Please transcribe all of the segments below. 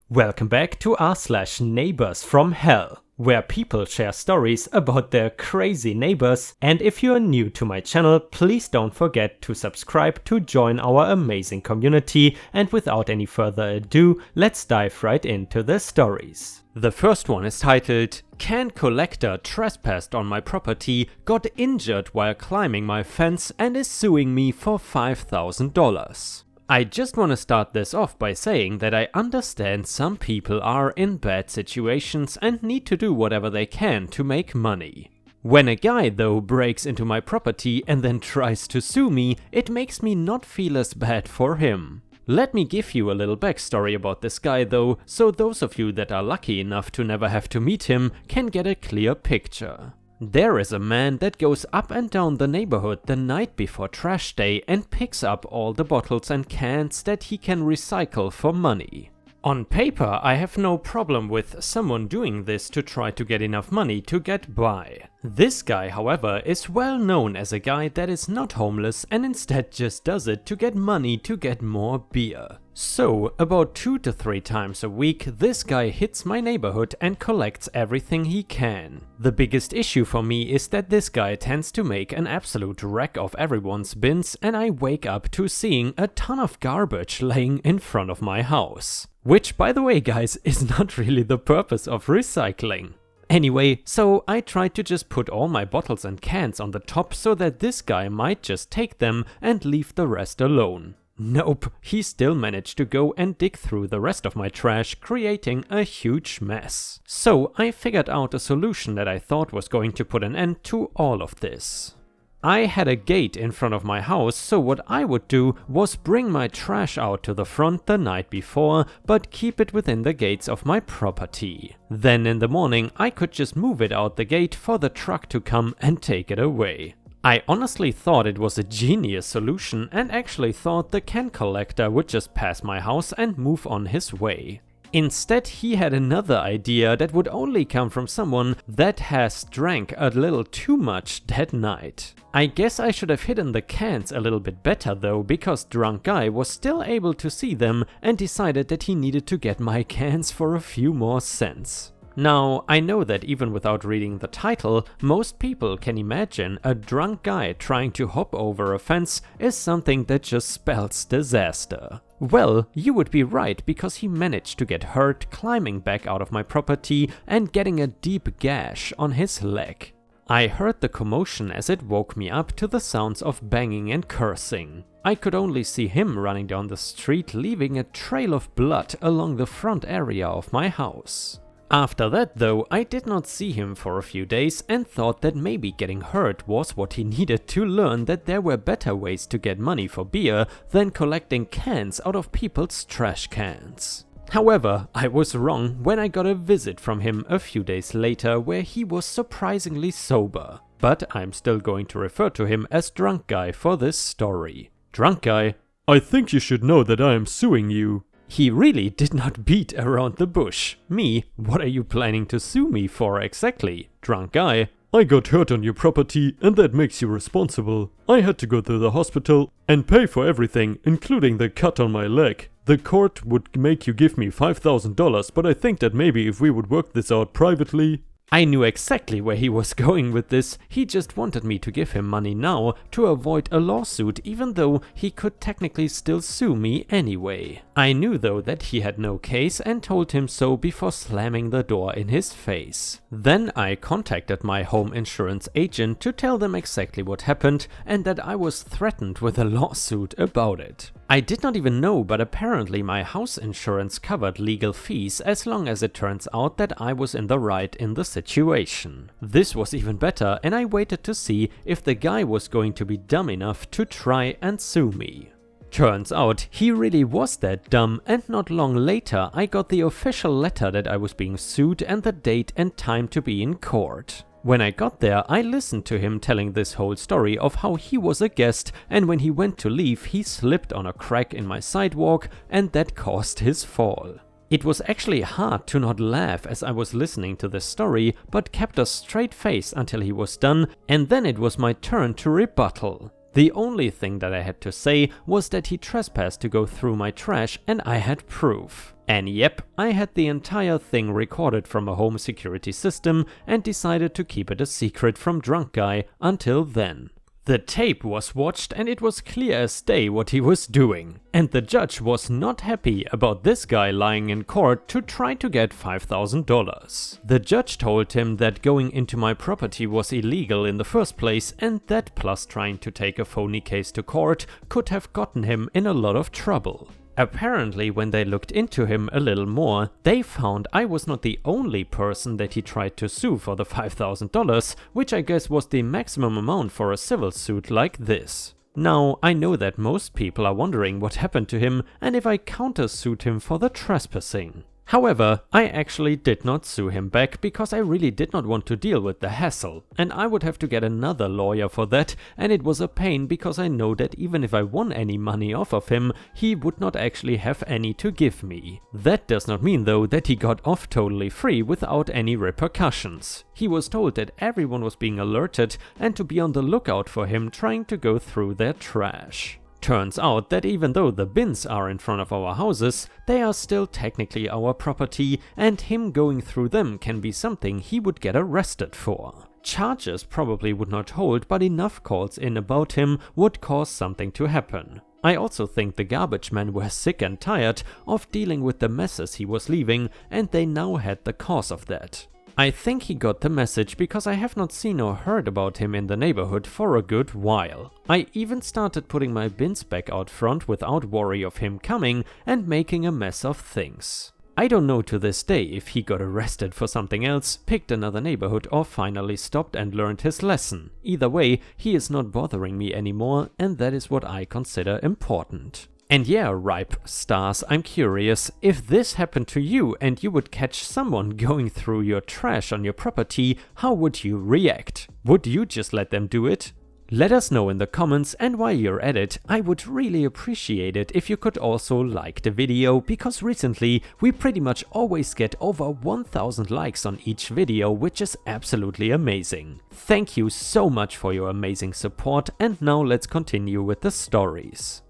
Welcome back to r/neighbors from hell, where people share stories about their crazy neighbors. And if you're new to my channel, please don't forget to subscribe to join our amazing community. And without any further ado, let's dive right into the stories. The first one is titled, "Can collector trespassed on my property, got injured while climbing my fence and is suing me for $5,000. I just want to start this off by saying that I understand some people are in bad situations and need to do whatever they can to make money. When a guy though breaks into my property and then tries to sue me, it makes me not feel as bad for him. Let me give you a little backstory about this guy though, so those of you that are lucky enough to never have to meet him can get a clear picture. There is a man that goes up and down the neighborhood the night before trash day and picks up all the bottles and cans that he can recycle for money. On paper, I have no problem with someone doing this to try to get enough money to get by. This guy, however, is well known as a guy that is not homeless and instead just does it to get money to get more beer. So, about 2 to 3 times a week, this guy hits my neighborhood and collects everything he can. The biggest issue for me is that this guy tends to make an absolute wreck of everyone's bins, and I wake up to seeing a ton of garbage laying in front of my house. Which, by the way guys, is not really the purpose of recycling. Anyway, so I tried to just put all my bottles and cans on the top so that this guy might just take them and leave the rest alone. Nope, he still managed to go and dig through the rest of my trash, creating a huge mess. So I figured out a solution that I thought was going to put an end to all of this. I had a gate in front of my house, so what I would do was bring my trash out to the front the night before, but keep it within the gates of my property. Then in the morning I could just move it out the gate for the truck to come and take it away. I honestly thought it was a genius solution and actually thought the can collector would just pass my house and move on his way. Instead, he had another idea that would only come from someone that has drank a little too much that night. I guess I should have hidden the cans a little bit better though, because drunk guy was still able to see them and decided that he needed to get my cans for a few more cents. Now, I know that even without reading the title, most people can imagine a drunk guy trying to hop over a fence is something that just spells disaster. Well, you would be right, because he managed to get hurt climbing back out of my property and getting a deep gash on his leg. I heard the commotion as it woke me up to the sounds of banging and cursing. I could only see him running down the street, leaving a trail of blood along the front area of my house. After that though, I did not see him for a few days and thought that maybe getting hurt was what he needed to learn that there were better ways to get money for beer than collecting cans out of people's trash cans. However, I was wrong when I got a visit from him a few days later where he was surprisingly sober. But I'm still going to refer to him as Drunk Guy for this story. Drunk Guy: "I think you should know that I am suing you." He really did not beat around the bush. Me: "What are you planning to sue me for exactly?" Drunk Guy: "I got hurt on your property and that makes you responsible. I had to go to the hospital and pay for everything, including the cut on my leg. The court would make you give me $5,000, but I think that maybe if we would work this out privately." I knew exactly where he was going with this. He just wanted me to give him money now to avoid a lawsuit, even though he could technically still sue me anyway. I knew though that he had no case and told him so before slamming the door in his face. Then I contacted my home insurance agent to tell them exactly what happened and that I was threatened with a lawsuit about it. I did not even know, but apparently my house insurance covered legal fees as long as it turns out that I was in the right in the situation. This was even better, and I waited to see if the guy was going to be dumb enough to try and sue me. Turns out he really was that dumb, and not long later I got the official letter that I was being sued and the date and time to be in court. When I got there, I listened to him telling this whole story of how he was a guest, and when he went to leave he slipped on a crack in my sidewalk and that caused his fall. It was actually hard to not laugh as I was listening to this story, but kept a straight face until he was done, and then it was my turn to rebuttal. The only thing that I had to say was that he trespassed to go through my trash and I had proof. And yep, I had the entire thing recorded from a home security system and decided to keep it a secret from Drunk Guy until then. The tape was watched and it was clear as day what he was doing. And the judge was not happy about this guy lying in court to try to get $5,000. The judge told him that going into my property was illegal in the first place, and that plus trying to take a phony case to court could have gotten him in a lot of trouble. Apparently, when they looked into him a little more, they found I was not the only person that he tried to sue for the $5,000, which I guess was the maximum amount for a civil suit like this. Now, I know that most people are wondering what happened to him and if I countersued him for the trespassing. However, I actually did not sue him back because I really did not want to deal with the hassle, and I would have to get another lawyer for that, and it was a pain because I know that even if I won any money off of him, he would not actually have any to give me. That does not mean though that he got off totally free without any repercussions. He was told that everyone was being alerted and to be on the lookout for him trying to go through their trash. Turns out that even though the bins are in front of our houses, they are still technically our property, and him going through them can be something he would get arrested for. Charges probably would not hold, but enough calls in about him would cause something to happen. I also think the garbage men were sick and tired of dealing with the messes he was leaving, and they now had the cause of that. I think he got the message because I have not seen or heard about him in the neighborhood for a good while. I even started putting my bins back out front without worry of him coming and making a mess of things. I don't know to this day if he got arrested for something else, picked another neighborhood, or finally stopped and learned his lesson. Either way, he is not bothering me anymore, and that is what I consider important. And yeah, ripe stars, I'm curious, if this happened to you and you would catch someone going through your trash on your property, how would you react? Would you just let them do it? Let us know in the comments, and while you're at it, I would really appreciate it if you could also like the video, because recently we pretty much always get over 1000 likes on each video, which is absolutely amazing. Thank you so much for your amazing support, and now let's continue with the stories.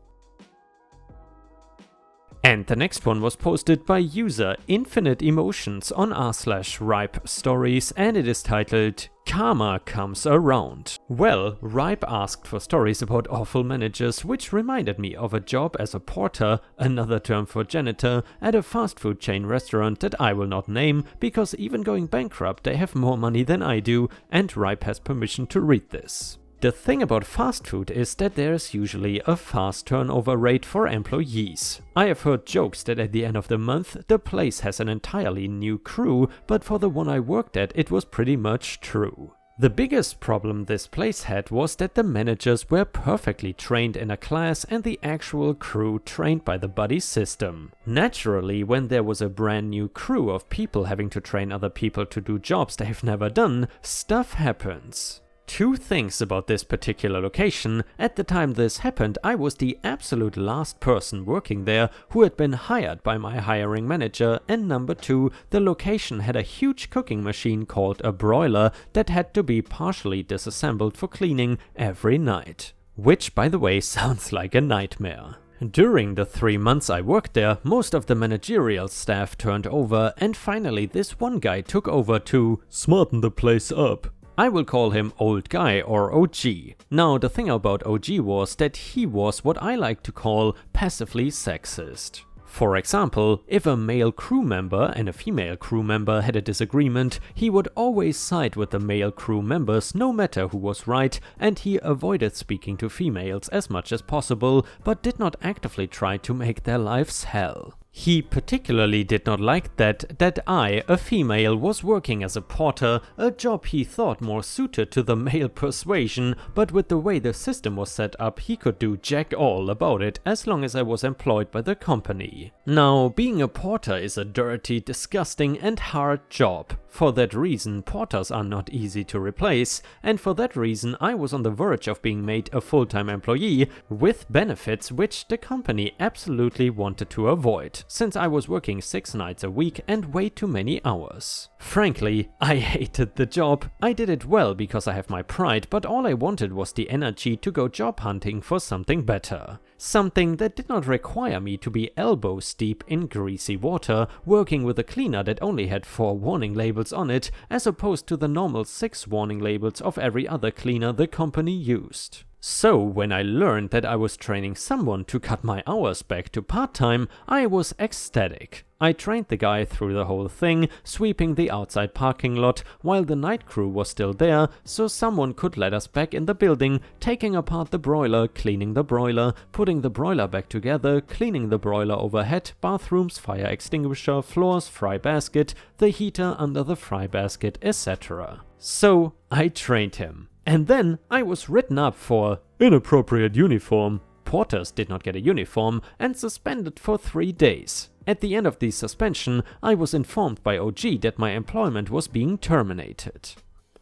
And the next one was posted by user Infinite Emotions on r/ripe stories, and it is titled Karma Comes Around. Well, Ripe asked for stories about awful managers, which reminded me of a job as a porter, another term for janitor, at a fast food chain restaurant that I will not name because even going bankrupt they have more money than I do, and Ripe has permission to read this. The thing about fast food is that there is usually a fast turnover rate for employees. I have heard jokes that at the end of the month the place has an entirely new crew, but for the one I worked at it was pretty much true. The biggest problem this place had was that the managers were perfectly trained in a class and the actual crew trained by the buddy system. Naturally, when there was a brand new crew of people having to train other people to do jobs they've never done, stuff happens. Two things about this particular location: at the time this happened, I was the absolute last person working there who had been hired by my hiring manager, and number two, the location had a huge cooking machine called a broiler that had to be partially disassembled for cleaning every night. Which, by the way, sounds like a nightmare. During the 3 months I worked there, most of the managerial staff turned over, and finally this one guy took over to smarten the place up. I will call him Old Guy or OG. Now, the thing about OG was that he was what I like to call passively sexist. For example, if a male crew member and a female crew member had a disagreement, he would always side with the male crew members no matter who was right, and he avoided speaking to females as much as possible, but did not actively try to make their lives hell. He particularly did not like that I, a female, was working as a porter, a job he thought more suited to the male persuasion, but with the way the system was set up he could do jack all about it as long as I was employed by the company. Now, being a porter is a dirty, disgusting and hard job. For that reason, porters are not easy to replace, and for that reason I was on the verge of being made a full-time employee with benefits which the company absolutely wanted to avoid. since I was working 6 nights a week and way too many hours. Frankly, I hated the job. I did it well because I have my pride, but all I wanted was the energy to go job hunting for something better. Something that did not require me to be elbows deep in greasy water, working with a cleaner that only had 4 warning labels on it, as opposed to the normal 6 warning labels of every other cleaner the company used. So when I learned that I was training someone to cut my hours back to part-time, I was ecstatic. I trained the guy through the whole thing, sweeping the outside parking lot while the night crew was still there, so someone could let us back in the building, taking apart the broiler, cleaning the broiler, putting the broiler back together, cleaning the broiler overhead, bathrooms, fire extinguisher, floors, fry basket, the heater under the fry basket, etc. So I trained him. And then I was written up for inappropriate uniform. Porters did not get a uniform and suspended for 3 days. At the end of the suspension, I was informed by OG that my employment was being terminated.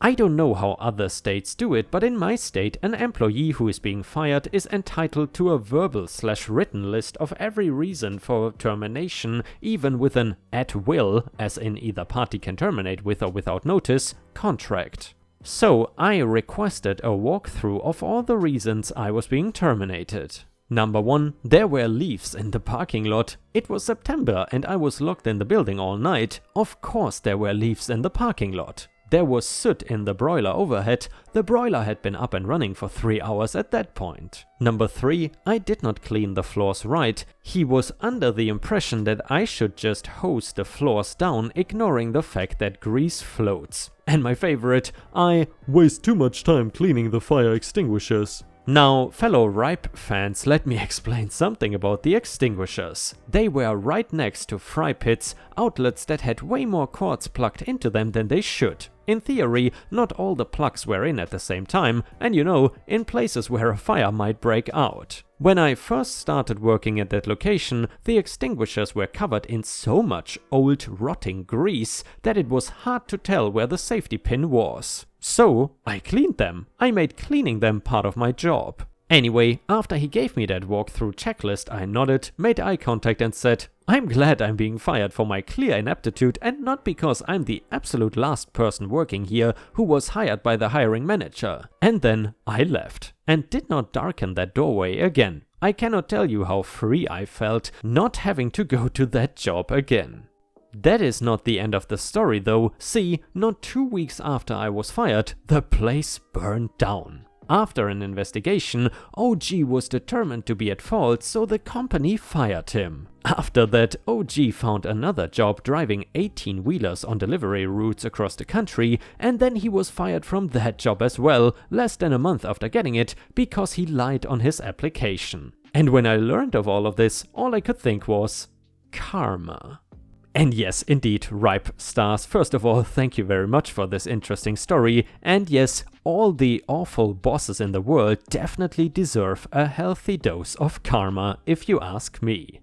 I don't know how other states do it, but in my state, an employee who is being fired is entitled to a verbal/written list of every reason for termination, even with an at will, as in either party can terminate with or without notice, contract. So I requested a walkthrough of all the reasons I was being terminated. Number 1, there were leaves in the parking lot. It was September and I was locked in the building all night. Of course there were leaves in the parking lot. There was soot in the broiler overhead. The broiler had been up and running for 3 hours at that point. Number 3, I did not clean the floors right. He was under the impression that I should just hose the floors down, ignoring the fact that grease floats. And my favorite, I waste too much time cleaning the fire extinguishers. Now, fellow RIPE fans, let me explain something about the extinguishers. They were right next to fry pits, outlets that had way more cords plugged into them than they should. In theory, not all the plugs were in at the same time, and in places where a fire might break out. When I first started working at that location, the extinguishers were covered in so much old rotting grease that it was hard to tell where the safety pin was. So I cleaned them. I made cleaning them part of my job. Anyway, after he gave me that walkthrough checklist, I nodded, made eye contact and said, I'm glad I'm being fired for my clear ineptitude and not because I'm the absolute last person working here who was hired by the hiring manager. And then I left and did not darken that doorway again. I cannot tell you how free I felt not having to go to that job again. That is not the end of the story though. See, not 2 weeks after I was fired, the place burned down. After an investigation, OG was determined to be at fault, so the company fired him. After that, OG found another job driving 18-wheelers on delivery routes across the country, and then he was fired from that job as well, less than a month after getting it, because he lied on his application. And when I learned of all of this, all I could think was karma. And yes, indeed, RIPE stars, first of all, thank you very much for this interesting story. And yes, all the awful bosses in the world definitely deserve a healthy dose of karma, if you ask me.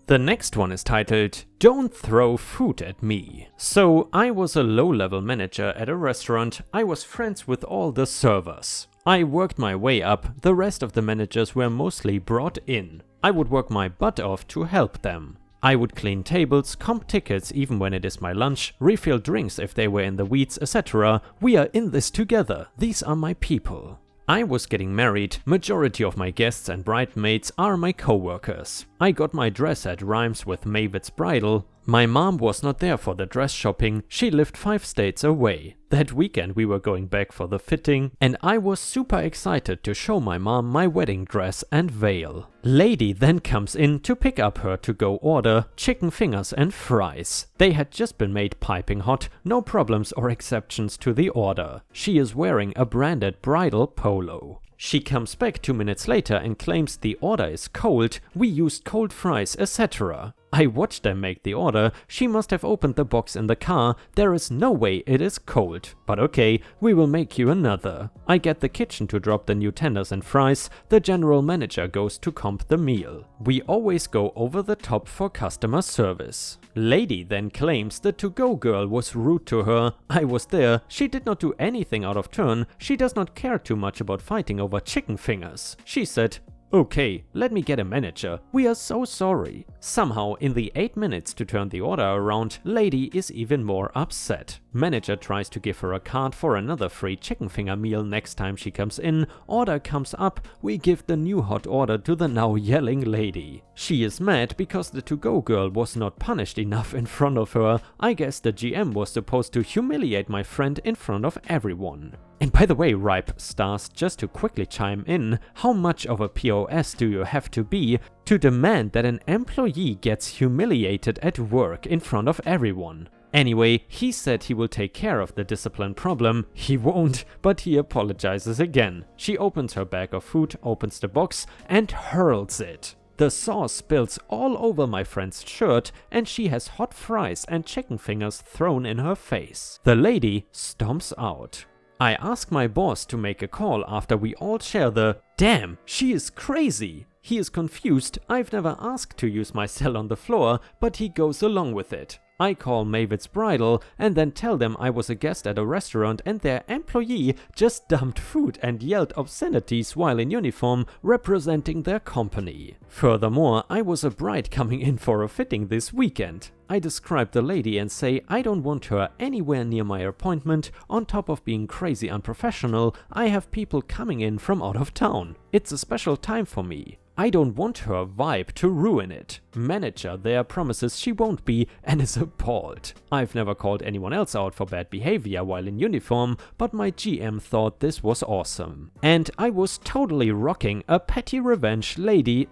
The next one is titled, Don't Throw Food at Me. So, I was a low-level manager at a restaurant. I was friends with all the servers. I worked my way up. The rest of the managers were mostly brought in. I would work my butt off to help them. I would clean tables, comp tickets even when it is my lunch, refill drinks if they were in the weeds, etc. We are in this together. These are my people. I was getting married. Majority of my guests and bridesmaids are my co-workers. I got my dress at rhymes with Mavid's bridal. My mom was not there for the dress shopping. She lived 5 states away. That weekend we were going back for the fitting and I was super excited to show my mom my wedding dress and veil. Lady then comes in to pick up her to-go order, chicken fingers and fries. They had just been made piping hot, no problems or exceptions to the order. She is wearing a branded bridal polo. She comes back 2 minutes later and claims the order is cold, we used cold fries, etc. I watched them make the order. She must have opened the box in the car. There is no way it is cold. But okay, we will make you another. I get the kitchen to drop the new tenders and fries. The general manager goes to comp the meal. We always go over the top for customer service. Lady then claims the to-go girl was rude to her. I was there. She did not do anything out of turn. She does not care too much about fighting over chicken fingers. She said, Okay, let me get a manager. We are so sorry. Somehow, in the 8 minutes to turn the order around, lady is even more upset. Manager tries to give her a card for another free chicken finger meal next time she comes in. Order comes up, we give the new hot order to the now yelling lady. She is mad because the to-go girl was not punished enough in front of her. I guess the GM was supposed to humiliate my friend in front of everyone. And by the way, Ripe Stars, just to quickly chime in, how much of a POS do you have to be to demand that an employee gets humiliated at work in front of everyone? Anyway, he said he will take care of the discipline problem. He won't, but he apologizes again. She opens her bag of food, opens the box, and hurls it. The sauce spills all over my friend's shirt, and she has hot fries and chicken fingers thrown in her face. The lady stomps out. I ask my boss to make a call after we all share the "damn, she is crazy." He is confused. I've never asked to use my cell on the floor, but he goes along with it. I call Mavid's Bridal and then tell them I was a guest at a restaurant and their employee just dumped food and yelled obscenities while in uniform representing their company. Furthermore, I was a bride coming in for a fitting this weekend. I describe the lady and say I don't want her anywhere near my appointment. On top of being crazy unprofessional, I have people coming in from out of town. It's a special time for me. I don't want her vibe to ruin it. Manager there promises she won't be and is appalled. I've never called anyone else out for bad behavior while in uniform, but my GM thought this was awesome. And I was totally rocking a petty revenge lady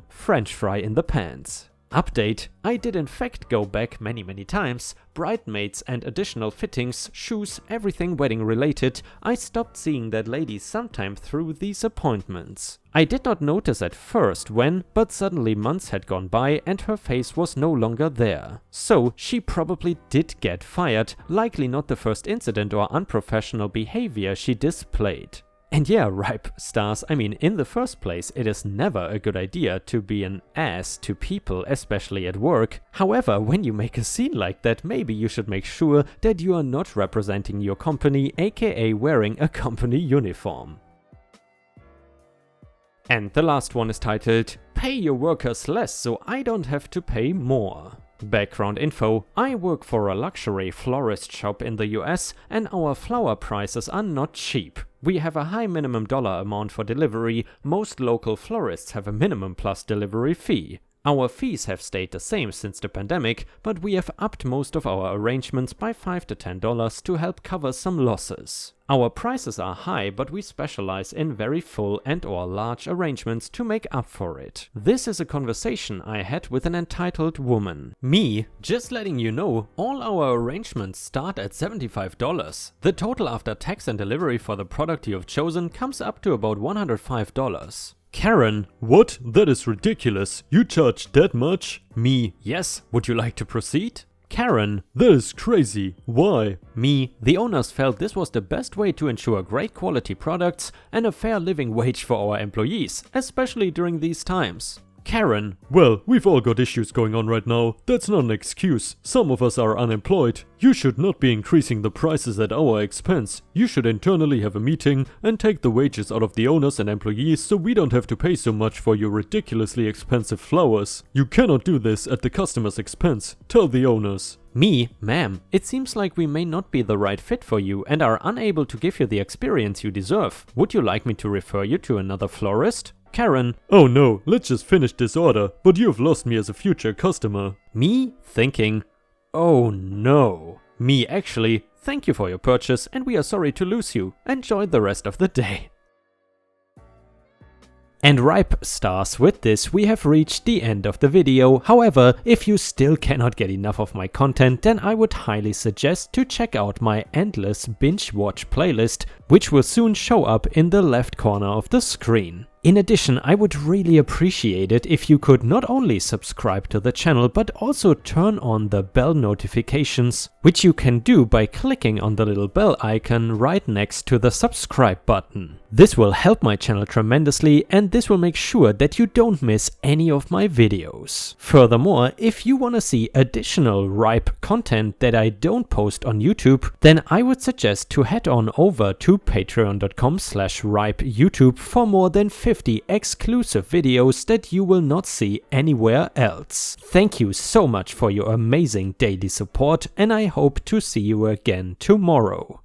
French fry in the pants. Update, I did in fact go back many times. Bridesmaids and additional fittings, shoes, everything wedding related. I stopped seeing that lady sometime through these appointments. I did not notice at first when, but suddenly months had gone by and her face was no longer there. So she probably did get fired, likely not the first incident or unprofessional behavior she displayed. And yeah, Ripe Stars, I mean, in the first place, it is never a good idea to be an ass to people, especially at work. However, when you make a scene like that, maybe you should make sure that you are not representing your company, aka wearing a company uniform. And the last one is titled, "Pay your workers less so I don't have to pay more." Background info, I work for a luxury florist shop in the US and our flower prices are not cheap. We have a high minimum dollar amount for delivery. Most local florists have a minimum plus delivery fee. Our fees have stayed the same since the pandemic, but we have upped most of our arrangements by $5 to $10 to help cover some losses. Our prices are high, but we specialize in very full and/or large arrangements to make up for it. This is a conversation I had with an entitled woman. Me, just letting you know, all our arrangements start at $75. The total after tax and delivery for the product you have chosen comes up to about $105. Karen, what? That is ridiculous. You charge that much? Me, yes. Would you like to proceed? Karen, that is crazy. Why? Me, the owners felt this was the best way to ensure great quality products and a fair living wage for our employees, especially during these times. Karen, well, we've all got issues going on right now. That's not an excuse. Some of us are unemployed. You should not be increasing the prices at our expense. You should internally have a meeting and take the wages out of the owners and employees so we don't have to pay so much for your ridiculously expensive flowers. You cannot do this at the customer's expense. Tell the owners. Me, ma'am, it seems like we may not be the right fit for you and are unable to give you the experience you deserve. Would you like me to refer you to another florist? Karen, oh no, let's just finish this order, but you've lost me as a future customer. Me, thinking, oh no. Me, actually, thank you for your purchase and we are sorry to lose you. Enjoy the rest of the day. And Ripe Stars, with this we have reached the end of the video. However, if you still cannot get enough of my content, then I would highly suggest to check out my endless binge watch playlist, which will soon show up in the left corner of the screen. In addition, I would really appreciate it if you could not only subscribe to the channel, but also turn on the bell notifications, which you can do by clicking on the little bell icon right next to the subscribe button. This will help my channel tremendously and this will make sure that you don't miss any of my videos. Furthermore, if you want to see additional Ripe content that I don't post on YouTube, then I would suggest to head on over to patreon.com/ripeyoutube for more than 50 50 exclusive videos that you will not see anywhere else. Thank you so much for your amazing daily support, and I hope to see you again tomorrow.